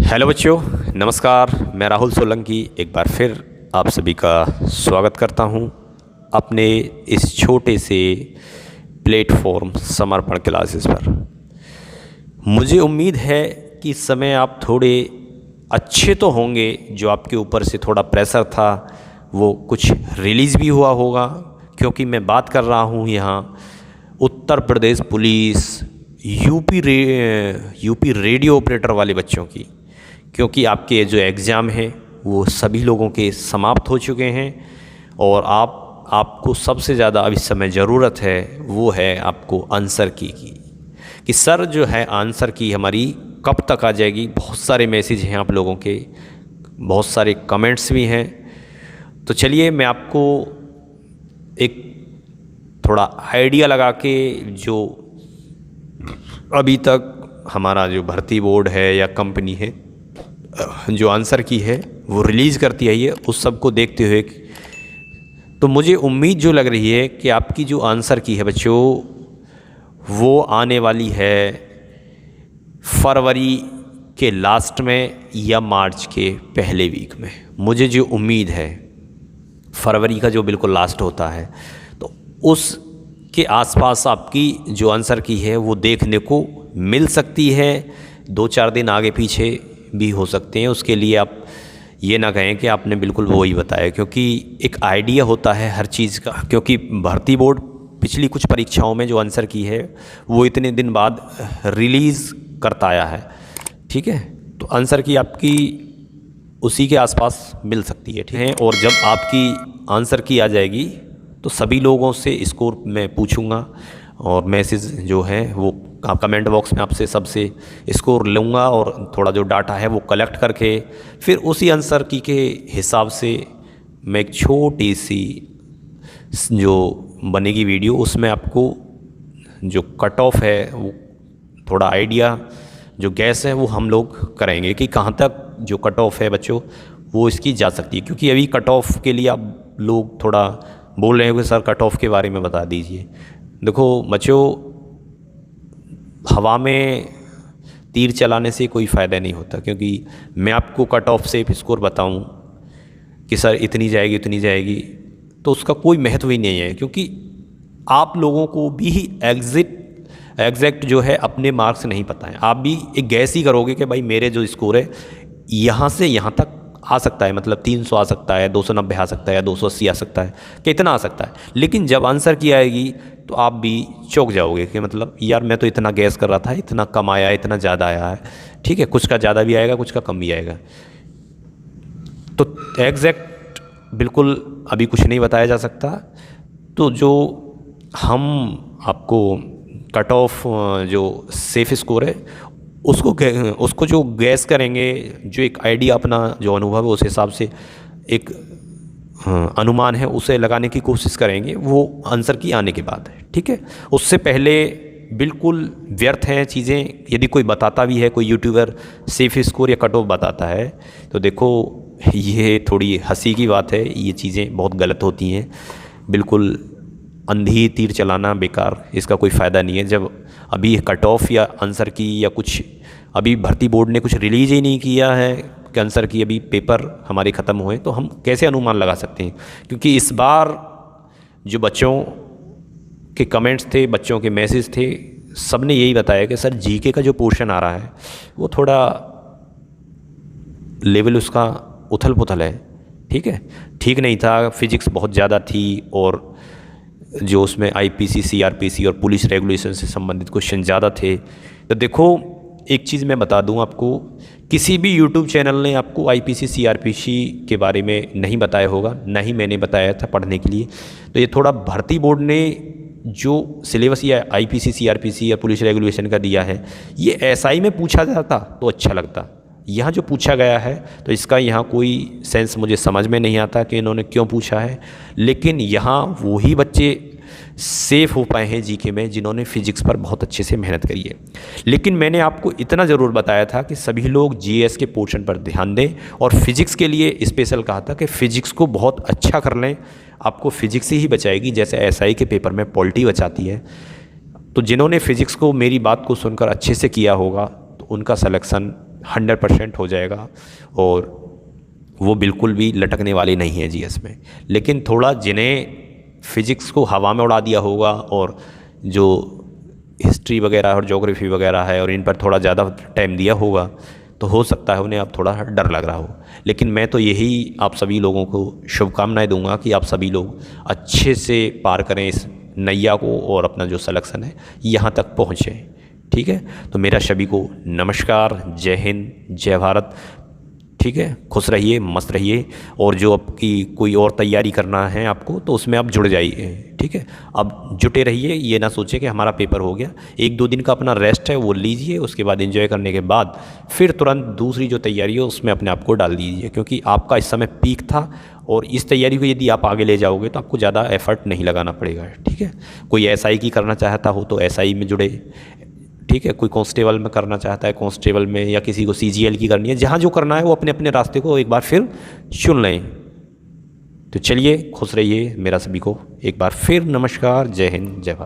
Hello बच्चों, नमस्कार। मैं राहुल सोलंकी एक बार फिर आप सभी का स्वागत करता हूं अपने इस छोटे से प्लेटफॉर्म समर्पण क्लासेस पर। मुझे उम्मीद है कि इस समय आप थोड़े अच्छे तो होंगे। जो आपके ऊपर से थोड़ा प्रेशर था वो कुछ रिलीज़ भी हुआ होगा, क्योंकि मैं बात कर रहा हूं यहाँ Uttar Pradesh police UP radio operator वाले बच्चों की। क्योंकि आपके जो एग्ज़ाम हैं वो सभी लोगों के समाप्त हो चुके हैं और आपको सबसे ज़्यादा अब इस समय ज़रूरत है वो है आपको आंसर की कि सर जो है आंसर की हमारी कब तक आ जाएगी। बहुत सारे मैसेज हैं आप लोगों के, बहुत सारे कमेंट्स भी हैं। तो चलिए मैं आपको एक थोड़ा आइडिया लगा के जो अभी तक हमारा जो भर्ती बोर्ड है या कंपनी है जो आंसर की है वो रिलीज़ करती है उस सब को देखते हुए तो मुझे उम्मीद जो लग रही है कि आपकी जो आंसर की है बच्चों वो आने वाली है फरवरी के लास्ट में या मार्च के पहले वीक में। मुझे जो उम्मीद है फरवरी का जो बिल्कुल लास्ट होता है तो उस के आसपास आपकी जो आंसर की है वो देखने को मिल सकती है। 2-4 दिन आगे पीछे भी हो सकते हैं। उसके लिए आप ये ना कहें कि आपने बिल्कुल वो ही बताया, क्योंकि एक आइडिया होता है हर चीज़ का। क्योंकि भर्ती बोर्ड पिछली कुछ परीक्षाओं में जो आंसर की है वो इतने दिन बाद रिलीज़ करता आया है, ठीक है। तो आंसर की आपकी उसी के आसपास मिल सकती है, ठीक है। और जब आपकी आंसर की आ जाएगी तो सभी लोगों से स्कोर मैं पूछूंगा और मैसेज जो है वो कमेंट बॉक्स में आपसे सबसे स्कोर लूँगा और थोड़ा जो डाटा है वो कलेक्ट करके फिर उसी आंसर की के हिसाब से मैं एक छोटी सी जो बनेगी वीडियो उसमें आपको जो कट ऑफ है वो थोड़ा आइडिया जो गैस है वो हम लोग करेंगे कि कहाँ तक जो कट ऑफ है बच्चों वो इसकी जा सकती है। क्योंकि अभी कट ऑफ के लिए आप लोग थोड़ा बोल रहे हो कि सर कट ऑफ के बारे में बता दीजिए। देखो बच्चों, हवा में तीर चलाने से कोई फ़ायदा नहीं होता। क्योंकि मैं आपको कट ऑफ से स्कोर बताऊं कि सर इतनी जाएगी तो उसका कोई महत्व ही नहीं है। क्योंकि आप लोगों को भी एग्जैक्ट जो है अपने मार्क्स नहीं पता है। आप भी एक गैस ही करोगे कि भाई मेरे जो स्कोर है यहाँ से यहाँ तक आ सकता है, मतलब 300 आ सकता है, 290 आ सकता है या 280 आ सकता है, कितना आ सकता है। लेकिन जब आंसर की आएगी तो आप भी चौंक जाओगे कि मतलब यार मैं तो इतना गैस कर रहा था, इतना कम आया, इतना ज़्यादा आया है, ठीक है। कुछ का ज़्यादा भी आएगा, कुछ का कम भी आएगा। तो एग्जैक्ट बिल्कुल अभी कुछ नहीं बताया जा सकता। तो जो हम आपको कट ऑफ जो सेफ स्कोर है उसको जो गैस करेंगे, जो एक आइडिया अपना जो अनुभव है उस हिसाब से एक अनुमान है उसे लगाने की कोशिश करेंगे वो आंसर की आने के बाद है, ठीक है। उससे पहले बिल्कुल व्यर्थ हैं चीज़ें। यदि कोई बताता भी है, कोई यूट्यूबर सेफ स्कोर या कट ऑफ बताता है तो देखो ये थोड़ी हंसी की बात है। ये चीज़ें बहुत गलत होती हैं। बिल्कुल अंधी तीर चलाना बेकार, इसका कोई फ़ायदा नहीं है। जब अभी कट ऑफ या आंसर की या कुछ अभी भर्ती बोर्ड ने कुछ रिलीज़ ही नहीं किया है कि आंसर की अभी पेपर हमारे ख़त्म हुए तो हम कैसे अनुमान लगा सकते हैं। क्योंकि इस बार जो बच्चों के कमेंट्स थे, बच्चों के मैसेज थे, सब ने यही बताया कि सर जीके का जो पोर्शन आ रहा है वो थोड़ा लेवल उसका उथल पुथल है, ठीक है, ठीक नहीं था। फिजिक्स बहुत ज़्यादा थी और जो उसमें आईपीसी, सीआरपीसी और पुलिस रेगुलेशन से संबंधित क्वेश्चन ज़्यादा थे। तो देखो एक चीज़ मैं बता दूं आपको, किसी भी यूट्यूब चैनल ने आपको आईपीसी सीआरपीसी के बारे में नहीं बताया होगा, ना ही मैंने बताया था पढ़ने के लिए। तो ये थोड़ा भर्ती बोर्ड ने जो सिलेबस या आईपीसी सीआरपीसी या पुलिस रेगुलेशन का दिया है ये एसआई में पूछा जाता तो अच्छा लगता। यहाँ जो पूछा गया है तो इसका यहाँ कोई सेंस मुझे समझ में नहीं आता कि इन्होंने क्यों पूछा है। लेकिन यहाँ वही बच्चे सेफ़ हो पाए हैं जीके में जिन्होंने फिजिक्स पर बहुत अच्छे से मेहनत करी है। लेकिन मैंने आपको इतना ज़रूर बताया था कि सभी लोग जीएस के पोर्शन पर ध्यान दें और फिजिक्स के लिए स्पेशल कहा था कि फ़िज़िक्स को बहुत अच्छा कर लें, आपको फिजिक्स ही बचाएगी जैसे एसआई के पेपर में पॉलिटी बचाती है। तो जिन्होंने फिजिक्स को मेरी बात को सुनकर अच्छे से किया होगा तो उनका सिलेक्शन 100% हो जाएगा और वो बिल्कुल भी लटकने वाली नहीं है जीएस में। लेकिन थोड़ा जिन्हें फिज़िक्स को हवा में उड़ा दिया होगा और जो हिस्ट्री वगैरह और ज्योग्राफी वगैरह है और इन पर थोड़ा ज़्यादा टाइम दिया होगा, तो हो सकता है उन्हें अब थोड़ा डर लग रहा हो। लेकिन मैं तो यही आप सभी लोगों को शुभकामनाएं दूंगा कि आप सभी लोग अच्छे से पार करें इस नैया को और अपना जो सिलेक्शन है यहाँ तक पहुँचें। ठीक है, तो मेरा सभी को नमस्कार, जय हिंद, जय भारत। ठीक है, खुश रहिए, मस्त रहिए, और जो आपकी कोई और तैयारी करना है आपको तो उसमें आप जुड़ जाइए। ठीक है, अब जुटे रहिए, ये ना सोचें कि हमारा पेपर हो गया। 1-2 दिन का अपना रेस्ट है वो लीजिए, उसके बाद एंजॉय करने के बाद फिर तुरंत दूसरी जो तैयारी है उसमें अपने आप को डाल दीजिए, क्योंकि आपका इस समय पीक था और इस तैयारी को यदि आप आगे ले जाओगे तो आपको ज़्यादा एफर्ट नहीं लगाना पड़ेगा। ठीक है, कोई एसआई की करना चाहता हो तो एसआई में जुड़े। ठीक है, कोई कांस्टेबल में करना चाहता है कांस्टेबल में, या किसी को सीजीएल की करनी है, जहाँ जो करना है वो अपने अपने रास्ते को एक बार फिर चुन लें। तो चलिए, खुश रहिए, मेरा सभी को एक बार फिर नमस्कार, जय हिंद, जय भारत।